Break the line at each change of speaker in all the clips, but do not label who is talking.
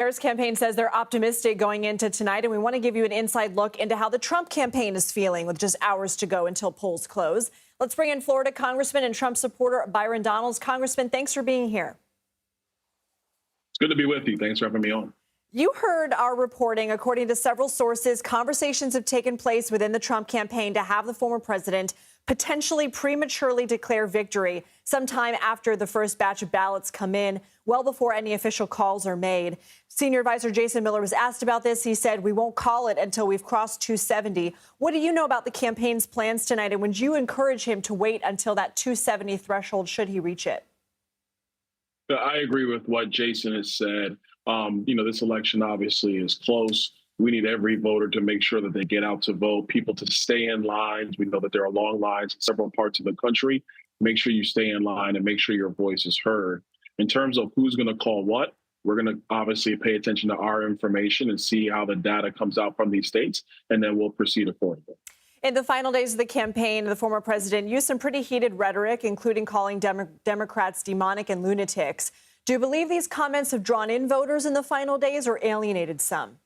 Harris campaign says they're optimistic going into tonight, and we want to give you an inside look into how the Trump campaign is feeling with just hours to go until polls close. Let's bring in Florida Congressman and Trump supporter Byron Donalds. Congressman, thanks for being here.
It's good to be with you. Thanks for having me on.
You heard our reporting. According to several sources, conversations have taken place within the Trump campaign to have the former president potentially prematurely declare victory sometime after the first batch of ballots come in, well before any official calls are made. Senior advisor Jason Miller was asked about this. He said, "We won't call it until we've crossed 270. What do you know about the campaign's plans tonight? And would you encourage him to wait until that 270 threshold should he reach it?
I agree with what Jason has said. This election obviously is close. We need every voter to make sure that they get out to vote, people to stay in lines. We know that there are long lines in several parts of the country. Make sure you stay in line and make sure your voice is heard. In terms of who's going to call what, we're going to obviously pay attention to our information and see how the data comes out from these states, and then we'll proceed accordingly.
In the final days of the campaign, the former president used some pretty heated rhetoric, including calling Democrats demonic and lunatics. Do you believe these comments have drawn in voters in the final days or alienated some?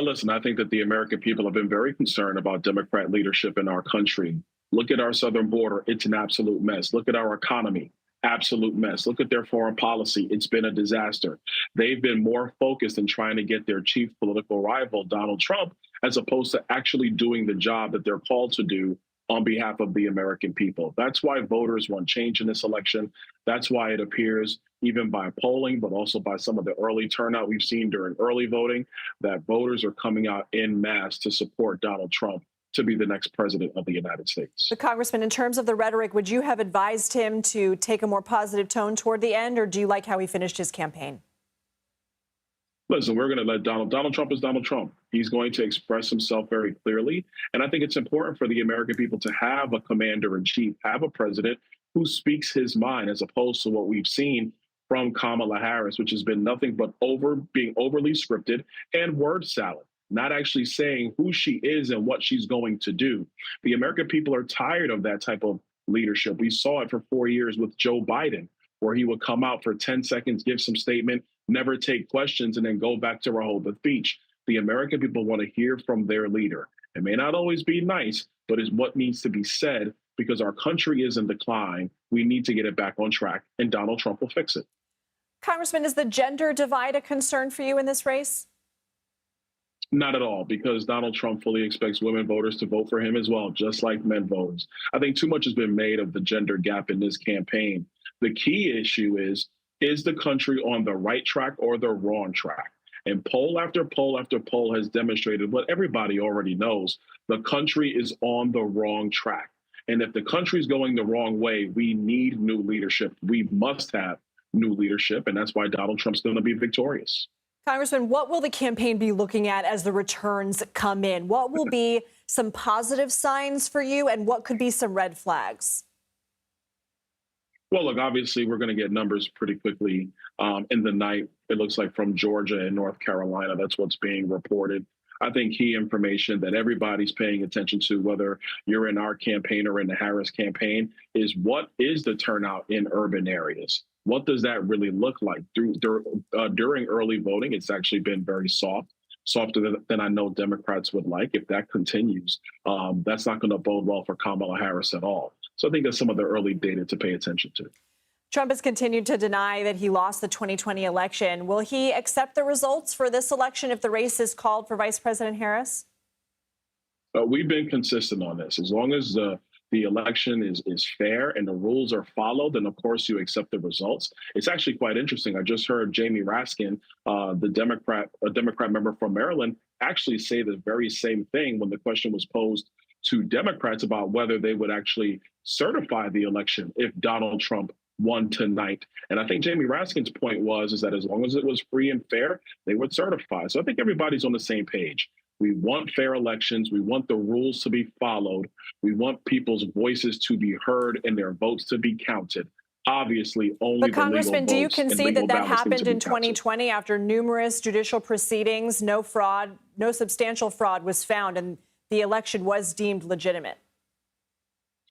Listen, I think that the American people have been very concerned about Democrat leadership in our country. Look at our southern border. It's an absolute mess. Look at our economy. Absolute mess. Look at their foreign policy. It's been a disaster. They've been more focused in trying to get their chief political rival, Donald Trump, as opposed to actually doing the job that they're called to do on behalf of the American people. That's why voters want change in this election. That's why it appears, even by polling, but also by some of the early turnout we've seen during early voting, that voters are coming out en masse to support Donald Trump to be the next president of the United States.
But Congressman, in terms of the rhetoric, would you have advised him to take a more positive tone toward the end, or do you like how he finished his campaign?
Listen, we're going to let Donald Trump is Donald Trump. He's going to express himself very clearly. And I think it's important for the American people to have a commander in chief, have a president who speaks his mind, as opposed to what we've seen from Kamala Harris, which has been nothing but being overly scripted and word salad, not actually saying who she is and what she's going to do. The American people are tired of that type of leadership. We saw it for 4 years with Joe Biden, where he would come out for 10 seconds, give some statement, never take questions, and then go back to Rehoboth Beach. The American people want to hear from their leader. It may not always be nice, but it's what needs to be said, because our country is in decline. We need to get it back on track, and Donald Trump will fix it.
Congressman, is the gender divide a concern for you in this race?
Not at all, because Donald Trump fully expects women voters to vote for him as well, just like men voters. I think too much has been made of the gender gap in this campaign. The key issue is the country on the right track or the wrong track? And poll after poll after poll has demonstrated what everybody already knows. The country is on the wrong track. And if the country is going the wrong way, we need new leadership. We must have new leadership. And that's why Donald Trump's going to be victorious.
Congressman, what will the campaign be looking at as the returns come in? What will be some positive signs for you, and what could be some red flags?
Well, look, obviously, we're going to get numbers pretty quickly in the night. It looks like from Georgia and North Carolina. That's what's being reported. I think key information that everybody's paying attention to, whether you're in our campaign or in the Harris campaign, is what is the turnout in urban areas? What does that really look like? During early voting, it's actually been very soft, softer than I know Democrats would like. If that continues, that's not going to bode well for Kamala Harris at all. So I think that's some of the early data to pay attention to.
Trump has continued to deny that he lost the 2020 election. Will he accept the results for this election if the race is called for Vice President Harris?
We've been consistent on this. As long as the election is fair and the rules are followed, then of course you accept the results. It's actually quite interesting. I just heard Jamie Raskin, a Democrat member from Maryland, actually say the very same thing when the question was posed to Democrats about whether they would actually certify the election if Donald Trump won tonight. And I think Jamie Raskin's point is that as long as it was free and fair, they would certify. So I think everybody's on the same page. We want fair elections. We want the rules to be followed. We want people's voices to be heard and their votes to be counted. Obviously, only
but Congressman, do you concede that that happened in 2020 after numerous judicial proceedings? No fraud, no substantial fraud was found, and the election was deemed legitimate.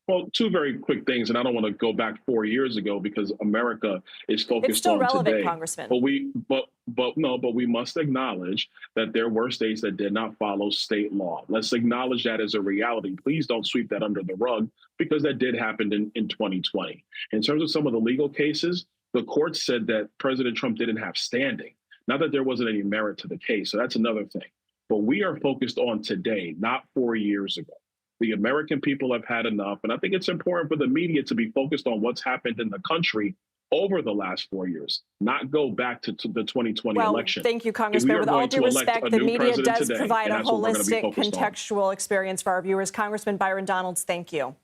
Well, two very quick things, and I don't want to go back 4 years ago because America is
It's
focused
still
on
relevant,
today.
Congressman.
But we must acknowledge that there were states that did not follow state law. Let's acknowledge that as a reality. Please don't sweep that under the rug because that did happen in 2020. In terms of some of the legal cases, the court said that President Trump didn't have standing, not that there wasn't any merit to the case. So that's another thing. But we are focused on today, not 4 years ago. The American people have had enough. And I think it's important for the media to be focused on what's happened in the country over the last 4 years, not go back to the 2020
Well,
election.
thank you,
We
Congressman.
are
With all
going
due
to elect
respect,
a
the
new
media
president
does
today,
provide
and
a
that's what we're going to be
holistic,
focused on.
contextual experience for our viewers. Congressman Byron Donalds, thank you.